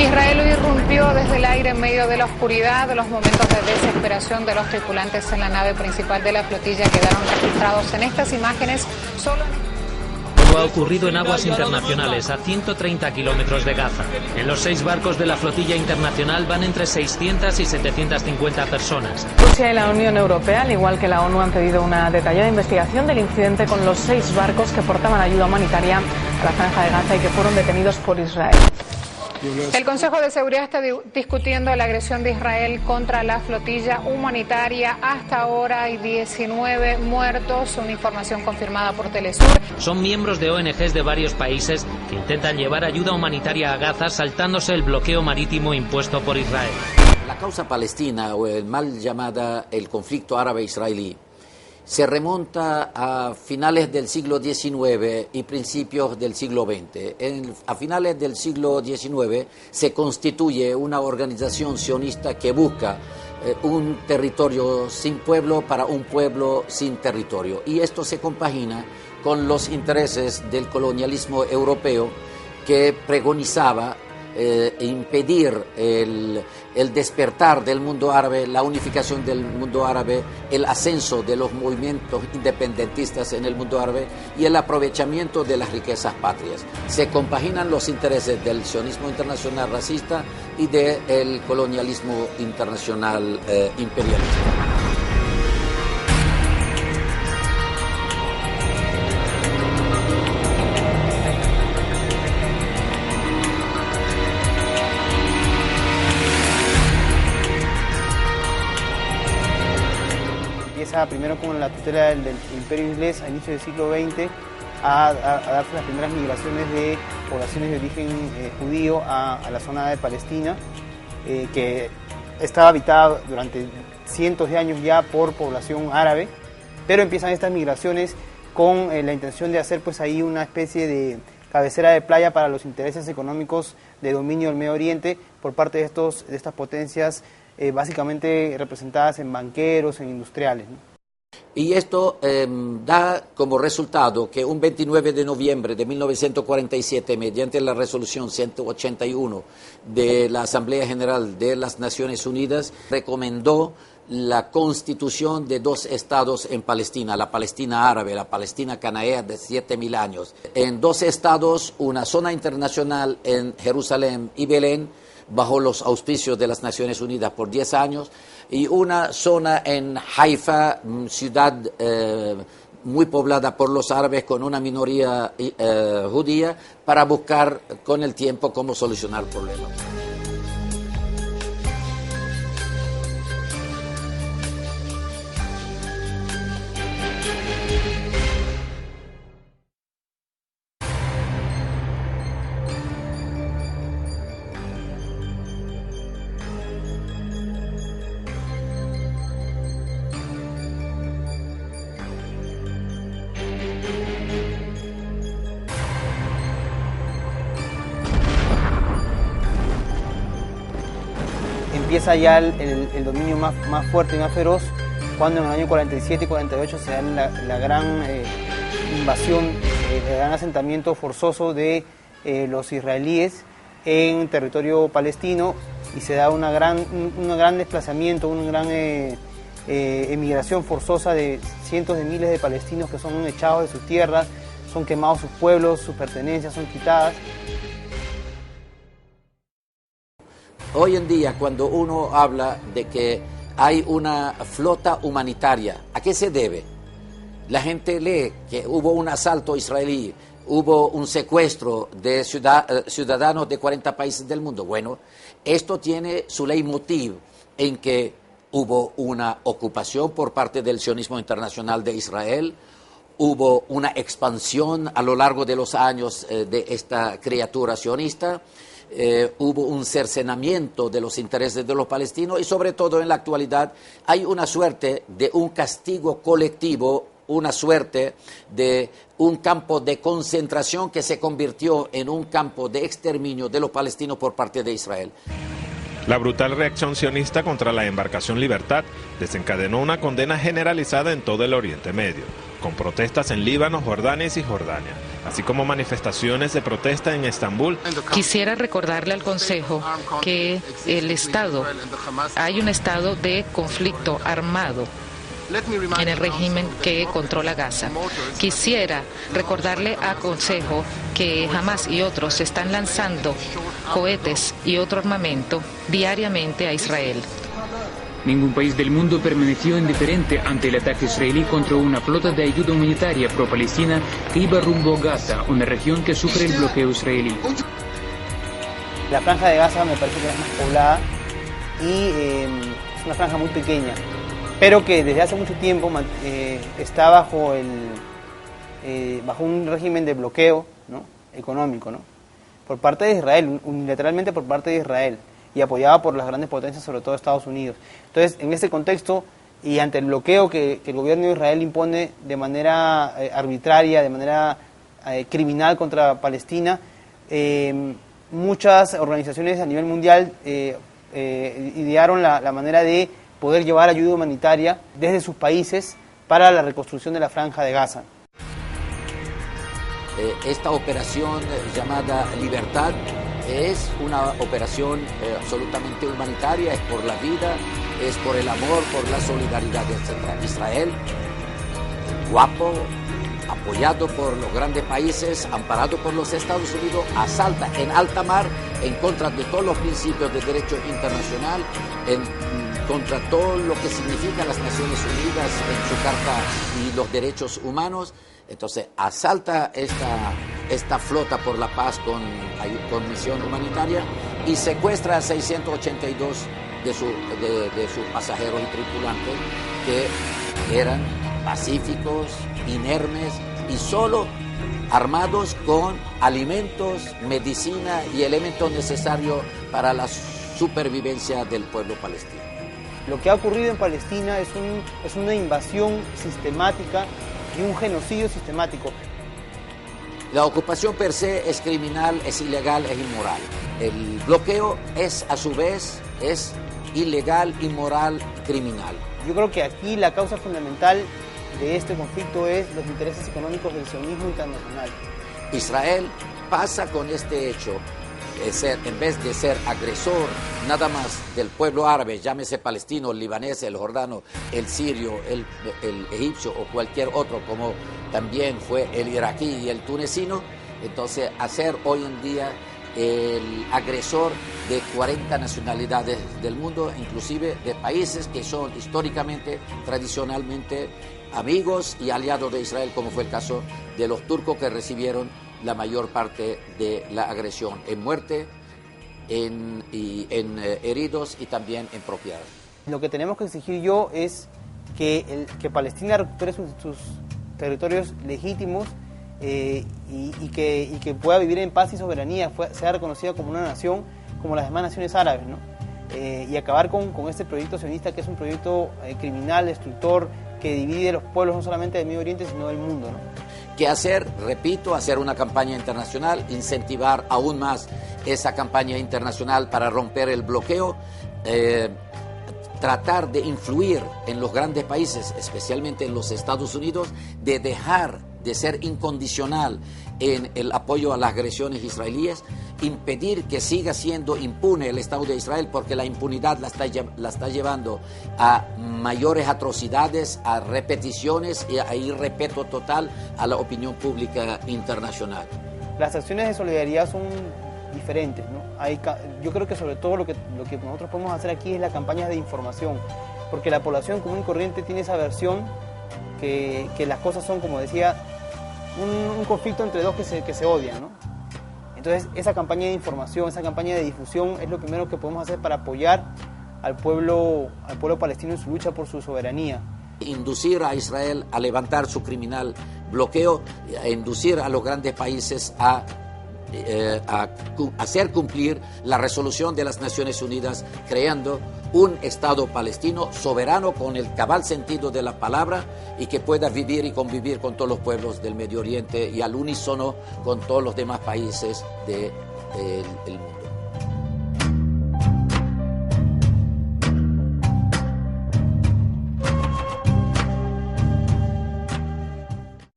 Israel irrumpió desde el aire en medio de la oscuridad. Los momentos de desesperación de los tripulantes en la nave principal de la flotilla quedaron registrados en estas imágenes. Todo ha ocurrido en aguas internacionales, a 130 kilómetros de Gaza. En los 6 barcos de la flotilla internacional van entre 600 y 750 personas. Rusia y la Unión Europea, al igual que la ONU, han pedido una detallada investigación del incidente con los 6 barcos que portaban ayuda humanitaria a la franja de Gaza y que fueron detenidos por Israel. El Consejo de Seguridad está discutiendo la agresión de Israel contra la flotilla humanitaria. Hasta ahora hay 19 muertos, una información confirmada por Telesur. Son miembros de ONGs de varios países que intentan llevar ayuda humanitaria a Gaza saltándose el bloqueo marítimo impuesto por Israel. La causa palestina, o el mal llamada el conflicto árabe-israelí, se remonta a finales del siglo XIX y principios del siglo XX. A finales del siglo XIX se constituye una organización sionista que busca un territorio sin pueblo para un pueblo sin territorio. Y esto se compagina con los intereses del colonialismo europeo que pregonizaba impedir el despertar del mundo árabe, la unificación del mundo árabe, el ascenso de los movimientos independentistas en el mundo árabe y el aprovechamiento de las riquezas patrias. Se compaginan los intereses del sionismo internacional racista y del colonialismo internacional imperialista. Primero con la tutela del Imperio Inglés a inicios del siglo XX a darse las primeras migraciones de poblaciones de origen judío a la zona de Palestina, que estaba habitada durante cientos de años ya por población árabe, pero empiezan estas migraciones con la intención de hacer pues ahí una especie de cabecera de playa para los intereses económicos de dominio del Medio Oriente por parte de estas potencias básicamente representadas en banqueros, en industriales, ¿no? Y esto da como resultado que un 29 de noviembre de 1947, mediante la resolución 181 de la Asamblea General de las Naciones Unidas, recomendó la constitución de 2 estados en Palestina, la Palestina árabe, la Palestina cananea de 7.000 años. En 2 estados, una zona internacional en Jerusalén y Belén, bajo los auspicios de las Naciones Unidas por 10 años, y una zona en Haifa, ciudad muy poblada por los árabes con una minoría judía, para buscar con el tiempo cómo solucionar problemas. Empieza ya el dominio más fuerte y más feroz cuando en el año 47 y 48 se da la gran invasión, el gran asentamiento forzoso de los israelíes en territorio palestino, y se da un gran desplazamiento, una gran emigración forzosa de cientos de miles de palestinos que son echados de sus tierras, son quemados sus pueblos, sus pertenencias son quitadas. Hoy en día, cuando uno habla de que hay una flota humanitaria, ¿a qué se debe? La gente lee que hubo un asalto israelí, hubo un secuestro de ciudadanos de 40 países del mundo. Bueno, esto tiene su leitmotiv en que hubo una ocupación por parte del sionismo internacional de Israel, hubo una expansión a lo largo de los años de esta criatura sionista, hubo un cercenamiento de los intereses de los palestinos y sobre todo en la actualidad hay una suerte de un castigo colectivo, una suerte de un campo de concentración que se convirtió en un campo de exterminio de los palestinos por parte de Israel. La brutal reacción sionista contra la embarcación Libertad desencadenó una condena generalizada en todo el Oriente Medio. con protestas en Líbano, Jordania y Cisjordania, así como manifestaciones de protesta en Estambul. Quisiera recordarle al Consejo que hay un estado de conflicto armado en el régimen que controla Gaza. Quisiera recordarle al Consejo que Hamas y otros están lanzando cohetes y otro armamento diariamente a Israel. Ningún país del mundo permaneció indiferente ante el ataque israelí contra una flota de ayuda humanitaria pro-palestina que iba rumbo a Gaza, una región que sufre el bloqueo israelí. La franja de Gaza me parece que es más poblada y es una franja muy pequeña, pero que desde hace mucho tiempo está bajo un régimen de bloqueo, ¿no?, económico, ¿no?, por parte de Israel, unilateralmente por parte de Israel, y apoyada por las grandes potencias, sobre todo Estados Unidos. Entonces, en este contexto y ante el bloqueo que el gobierno de Israel impone de manera arbitraria, de manera criminal contra Palestina, muchas organizaciones a nivel mundial idearon la manera de poder llevar ayuda humanitaria desde sus países para la reconstrucción de la Franja de Gaza. Esta operación llamada Libertad es una operación absolutamente humanitaria, es por la vida, es por el amor, por la solidaridad, etc. Israel, guapo, apoyado por los grandes países, amparado por los Estados Unidos, asalta en alta mar en contra de todos los principios de derecho internacional, contra todo lo que significan las Naciones Unidas en su Carta y los derechos humanos. Entonces asalta esta flota por la paz con misión humanitaria y secuestra a 682 de sus pasajeros y tripulantes, que eran pacíficos, inermes y solo armados con alimentos, medicina y elementos necesarios para la supervivencia del pueblo palestino. Lo que ha ocurrido en Palestina es una invasión sistemática y un genocidio sistemático. La ocupación per se es criminal, es ilegal, es inmoral. El bloqueo es, a su vez, es ilegal, inmoral, criminal. Yo creo que aquí la causa fundamental de este conflicto es los intereses económicos del sionismo internacional. Israel pasa con este hecho, en vez de ser agresor nada más del pueblo árabe, llámese palestino, el libanés, el jordano, el sirio, el egipcio o cualquier otro, como también fue el iraquí y el tunecino, entonces hacer hoy en día el agresor de 40 nacionalidades del mundo, inclusive de países que son históricamente, tradicionalmente amigos y aliados de Israel, como fue el caso de los turcos, que recibieron la mayor parte de la agresión en muerte, en heridos y también en propiedad. Lo que tenemos que exigir yo es que Palestina recupere sus territorios legítimos y que pueda vivir en paz y soberanía, sea reconocida como una nación como las demás naciones árabes, ¿no? Y acabar con este proyecto sionista, que es un proyecto criminal, destructor, que divide los pueblos no solamente del Medio Oriente sino del mundo, ¿no? ¿Qué hacer? Repito, hacer una campaña internacional, incentivar aún más esa campaña internacional para romper el bloqueo, tratar de influir en los grandes países, especialmente en los Estados Unidos, de dejar de ser incondicional en el apoyo a las agresiones israelíes, impedir que siga siendo impune el Estado de Israel, porque la impunidad la está llevando a mayores atrocidades, a repeticiones y a irrespeto total a la opinión pública internacional. Las acciones de solidaridad son diferentes, ¿no? Yo creo que sobre todo lo que nosotros podemos hacer aquí es la campaña de información, porque la población común y corriente tiene esa versión que las cosas son, como decía, un conflicto entre dos que se odian, ¿no? Entonces, esa campaña de información, esa campaña de difusión es lo primero que podemos hacer para apoyar al pueblo palestino en su lucha por su soberanía. Inducir a Israel a levantar su criminal bloqueo, a inducir a los grandes países a hacer cumplir la resolución de las Naciones Unidas, creando un Estado palestino soberano con el cabal sentido de la palabra y que pueda vivir y convivir con todos los pueblos del Medio Oriente y al unísono con todos los demás países del mundo.